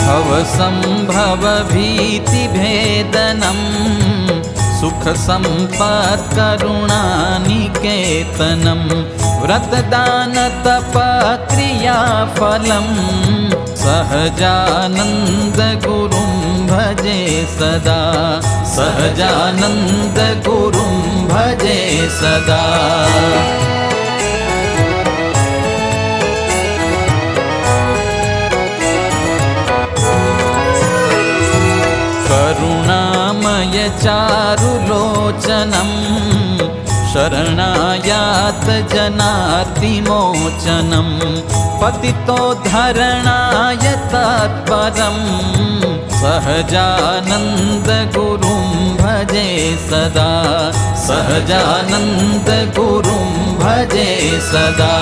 भवसंभव भीतिभेदनं सुखसम्पत्करुणानिकेतनं व्रतदानतपक्रियाफलं सहजानन्दगुरुं भजे सदा सहजानन्दगुरुं भजे सदा। करुणामय चारुलोचनं शरणायात जनार्तिमोचनं पतितोद्धरणाय तत्परं सहजानन्दगुरुं भजे सदा सहजानन्दगुरुं भजे सदा।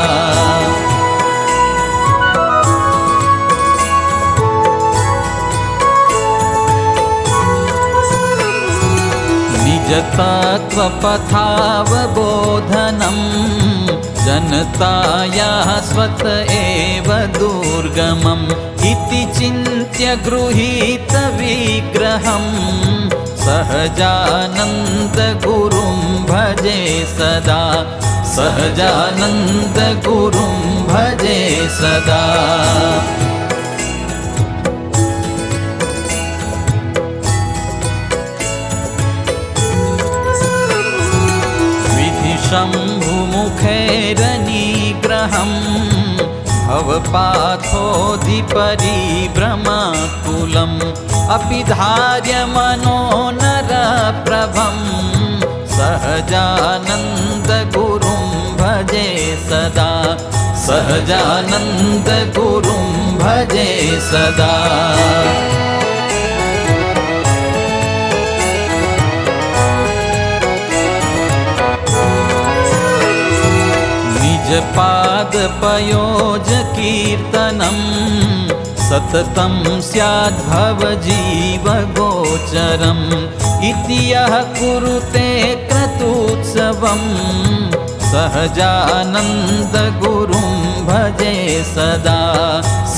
निजतत्त्वपथावबोधनं जनतायाः स्वत एव दुर्गमम् इति चिन्त्य गृहीतविग्रहं सहजानन्दगुरुं भजे सदा सहजानन्दगुरुं भजे सदा। शम्भुमुखैरनिग्रहं भवपाथोऽधिपरिभ्रमाकुलम् अपि धार्यमनोनरप्रभं सहजानन्दगुरुं भजे सदा सहजानन्दगुरुं भजे सदा। निजपादपयोजकीर्तनं सततं स्याद्भवजीवगोचरम् इति यः कुरुते क्रतुत्सवं सहजानन्दगुरुं भजे सदा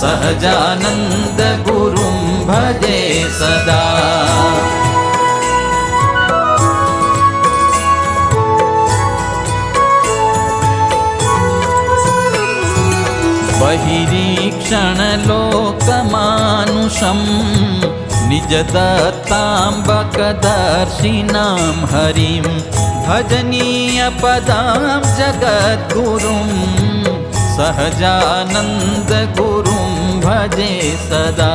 सहजानन्दगुरुं भजे सदा। बहिरीक्षणलोकमानुषं निजदत्ताम्बकदर्शिनां हरिं भजनीयपदां जगद्गुरुं सहजानन्दगुरुं भजे सदा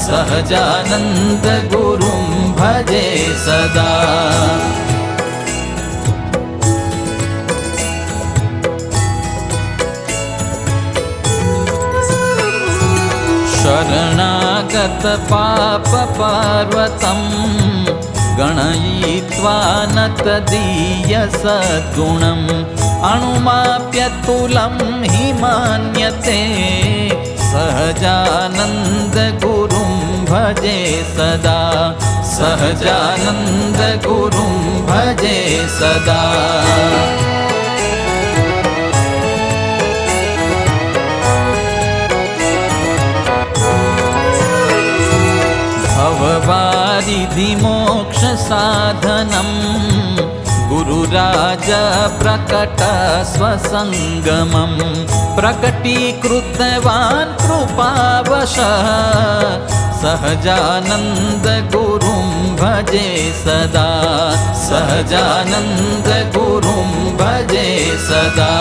सहजानन्दगुरुं भजे सदा। शरणागतपापपर्वतं गणयित्वा न तदीयसद्गुणम् अणुमाप्यतुलं हि मान्यते सहजानन्दगुरुं भजे सदा सहजानन्दगुरुं भजे सदा। भववारिधिमोक्षसाधनं गुरुराजप्रकटस्वसङ्गमं प्रकटीकृतवान् कृपावशः सहजानन्दगुरुं भजे सदा सहजानन्दगुरुं भजे सदा।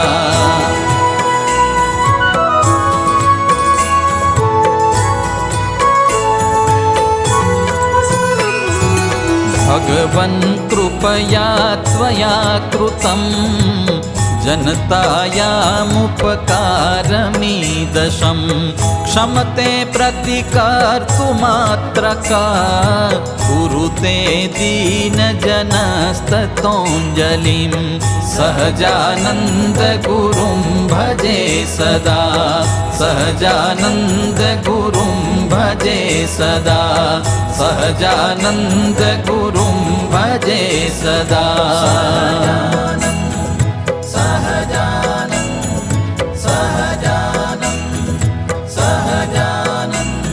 भगवन् कृपया त्वया कृतं जनतायामुपकारमीदृशं क्षमते प्रतिकर्तुमात्र मात्रका कुरुते दीनजनस्ततोञ्जलिं सहजानन्द गुरुं भजे सदा सहजानन्द गुरुं भजे सदा सहजानन्द गुरुं भजे सदा सहजानन्द सहजानन्द सहजानन्द